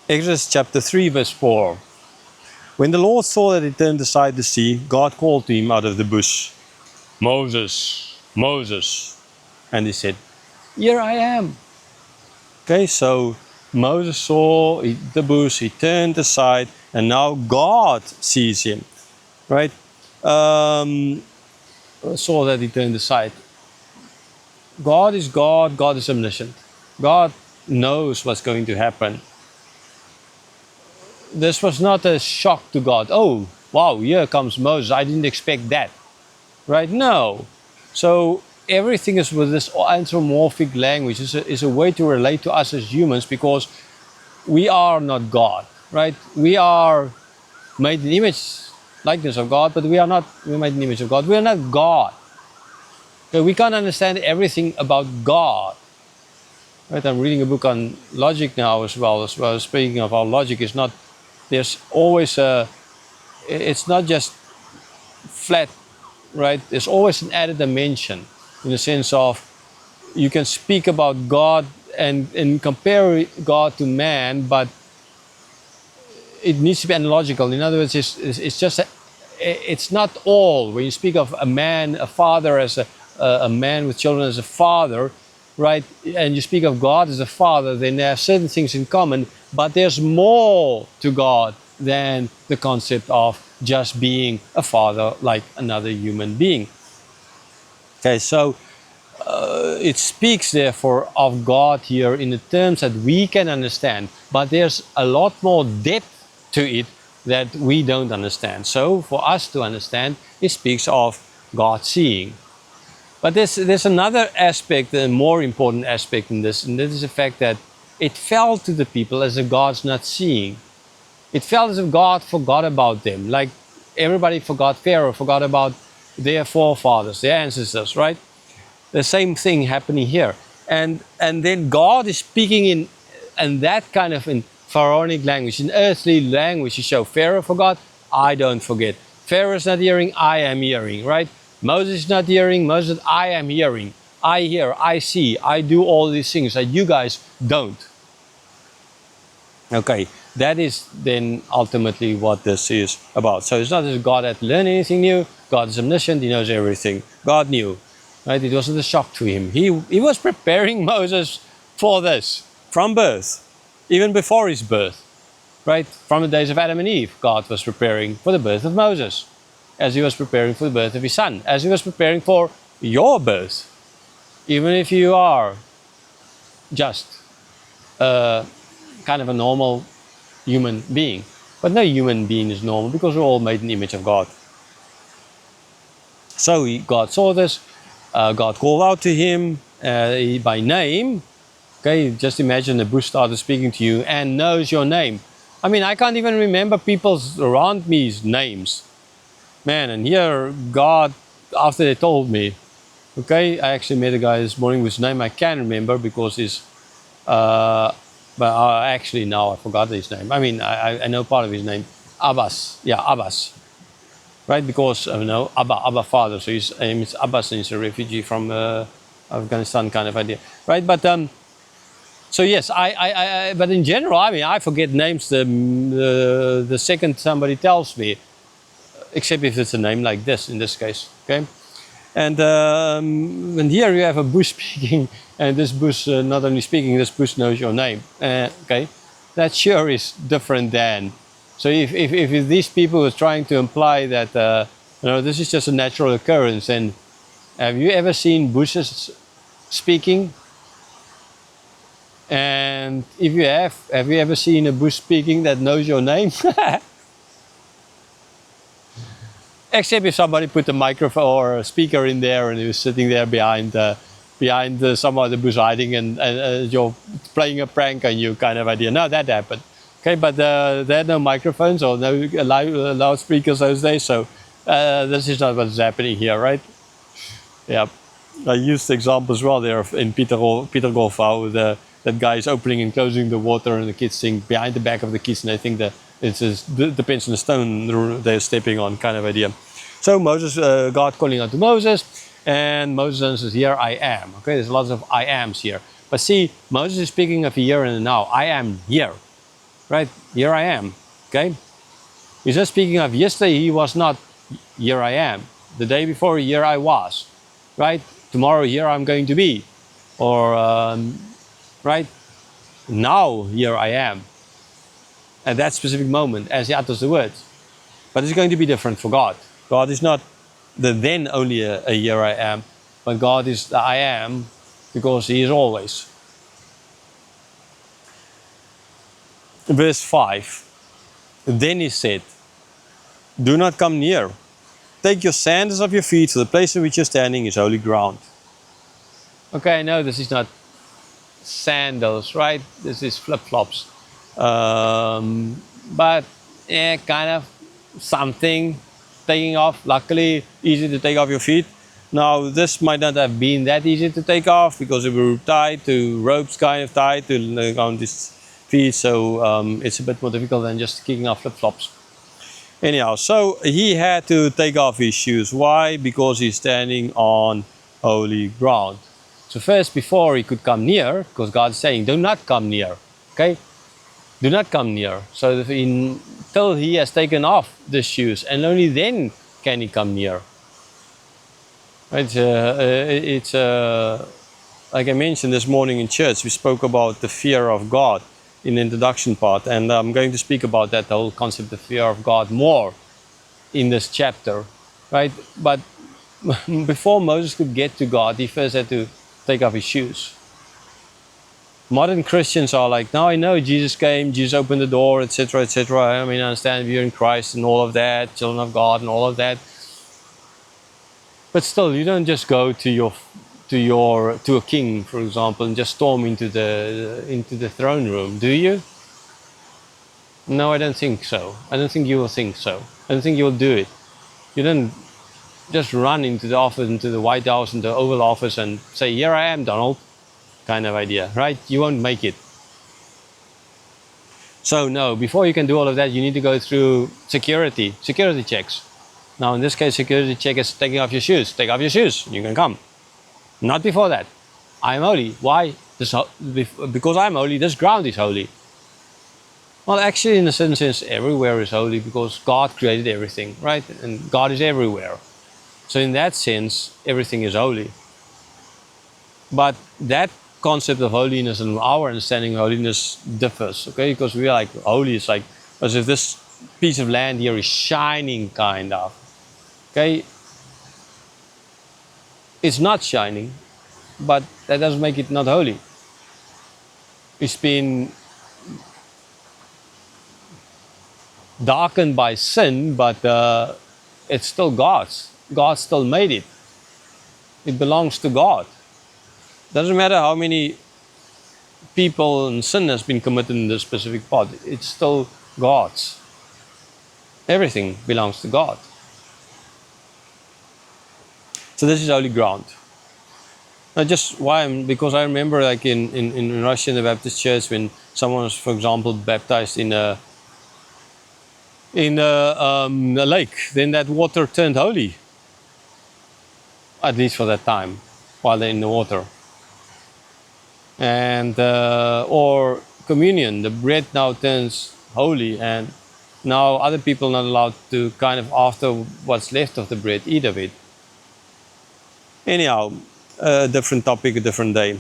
Exodus chapter 3 verse 4. When the Lord saw that he turned aside the sea, God called to him out of the bush, Moses, Moses. And he said, here I am. Okay, so Moses saw the bush, he turned aside, and now God sees him, right? Saw that he turned aside. God is God, God is omniscient. God knows what's going to happen. This was not a shock to God. Oh, wow, here comes Moses. I didn't expect that. Right? No. So everything is with this anthropomorphic language is a way to relate to us as humans, because we are not God. Right? We are made in the image, likeness of God, but we are not, we're made in the image of God. We are not God. Okay, we can't understand everything about God. Right? I'm reading a book on logic now as well. Speaking of how logic is not, there's always it's not just flat, right? There's always an added dimension, in the sense of you can speak about God and compare God to man, but it needs to be analogical. In other words, it's just it's not all. When you speak of a man, a father, as a man with children as a father, right? And you speak of God as a father, then there are certain things in common, but there's more to God than the concept of just being a father like another human being. Okay, so it speaks therefore of God here in the terms that we can understand, but there's a lot more depth to it that we don't understand. So for us to understand, it speaks of God seeing. But there's another aspect, a more important aspect in this, and that is the fact that it fell to the people as if God's not seeing. It felt as if God forgot about them, like everybody forgot Pharaoh, forgot about their forefathers, their ancestors, right? The same thing happening here. And then God is speaking in that kind of in pharaonic language, in earthly language, to show Pharaoh forgot, I don't forget. Pharaoh is not hearing, I am hearing, right? Moses is not hearing, Moses, I am hearing. I hear, I see, I do all these things that you guys don't. Okay, that is then ultimately what this is about. So it's not that God had to learn anything new. God is omniscient, he knows everything. God knew, right? It wasn't a shock to him. He was preparing Moses for this from birth, even before his birth, right? From the days of Adam and Eve, God was preparing for the birth of Moses, as he was preparing for the birth of his son, as he was preparing for your birth, even if you are just kind of a normal human being. But no human being is normal, because we're all made in the image of God. So God saw this, God called out to him by name. Okay, just imagine the bush started speaking to you and knows your name. I mean, I can't even remember people's around me's names. Man, and here God, after they told me, okay, I actually met a guy this morning whose name I can remember, because he's but actually now I forgot his name. I mean, I know part of his name. Abbas. Yeah, Abbas. Right? Because, Abba Father. So his name is Abbas, and he's a refugee from Afghanistan kind of idea. Right? But, so yes, but in general, I mean, I forget names the second somebody tells me, except if it's a name like this, in this case. Okay? And here you have a bush speaking, and this bush not only speaking, this bush knows your name. Okay, that sure is different than. So if these people were trying to imply that this is just a natural occurrence, then have you ever seen bushes speaking? And if you have you ever seen a bush speaking that knows your name? Except if somebody put a microphone or a speaker in there, and he was sitting there behind some other bush hiding, and you're playing a prank on you, kind of idea. No, that happened. Okay, but there had no microphones or no loudspeakers those days, so this is not what's happening here, right? Yeah, I used the example as well there in Peter Golf, how that guy is opening and closing the water, and the kids sing behind the back of the kids, and I think that it depends on the stone they're stepping on, kind of idea. So Moses, God calling out to Moses, and Moses answers, here I am. Okay, there's lots of I ams here. But see, Moses is speaking of here and now. I am here. right? Here I am, okay? He's just speaking of yesterday, he was not, here I am. The day before, here I was, right? Tomorrow, here I'm going to be. Or, right? Now, here I am. At that specific moment, as he utters the words. But it's going to be different for God. God is not the then only a here I am, but God is the I am because he is always. Verse 5. Then he said, do not come near. Take your sandals off your feet, for the place in which you're standing is holy ground. Okay, no, this is not sandals, right? This is flip-flops. But yeah, kind of something taking off. Luckily, easy to take off your feet. Now, this might not have been that easy to take off because we were tied to ropes, kind of tied to on his feet. So it's a bit more difficult than just kicking off flip-flops. Anyhow, so he had to take off his shoes. Why? Because he's standing on holy ground. So first, before he could come near, because God's saying, do not come near. Okay? Do not come near. So until he has taken off the shoes, and only then can he come near. It's like I mentioned this morning in church, we spoke about the fear of God in the introduction part, and I'm going to speak about that whole concept of fear of God more in this chapter, right? But before Moses could get to God, he first had to take off his shoes. Modern Christians are like, now I know Jesus came, Jesus opened the door, etc., etc. I mean, I understand you're in Christ and all of that, children of God and all of that. But still, you don't just go to a king, for example, and just storm into the throne room, do you? No, I don't think so. I don't think you will think so. I don't think you will do it. You don't just run into the office, into the White House, into the Oval Office and say, here I am, Donald, kind of idea, right? You won't make it. So no, before you can do all of that, you need to go through security checks. Now in this case, security check is taking off your shoes. Take off your shoes, you can come. Not before that. I am holy. Why? Because I'm holy, this ground is holy. Well, actually, in a certain sense, everywhere is holy because God created everything, right? And God is everywhere. So in that sense, everything is holy. But that concept of holiness and our understanding of holiness differs, okay? Because we are like, holy is like as if this piece of land here is shining, kind of. Okay? It's not shining, but that doesn't make it not holy. It's been darkened by sin, but it's still God's. God still made it. It belongs to God. Doesn't matter how many people and sin has been committed in this specific part. It's still God's. Everything belongs to God. So this is holy ground. Now just why? Because I remember like in Russia in the Baptist church when someone was, for example, baptized in a lake, then that water turned holy. At least for that time, while they're in the water. And or communion, the bread now turns holy, and now other people are not allowed to kind of, after what's left of the bread, eat of it. Anyhow, a different topic, a different day.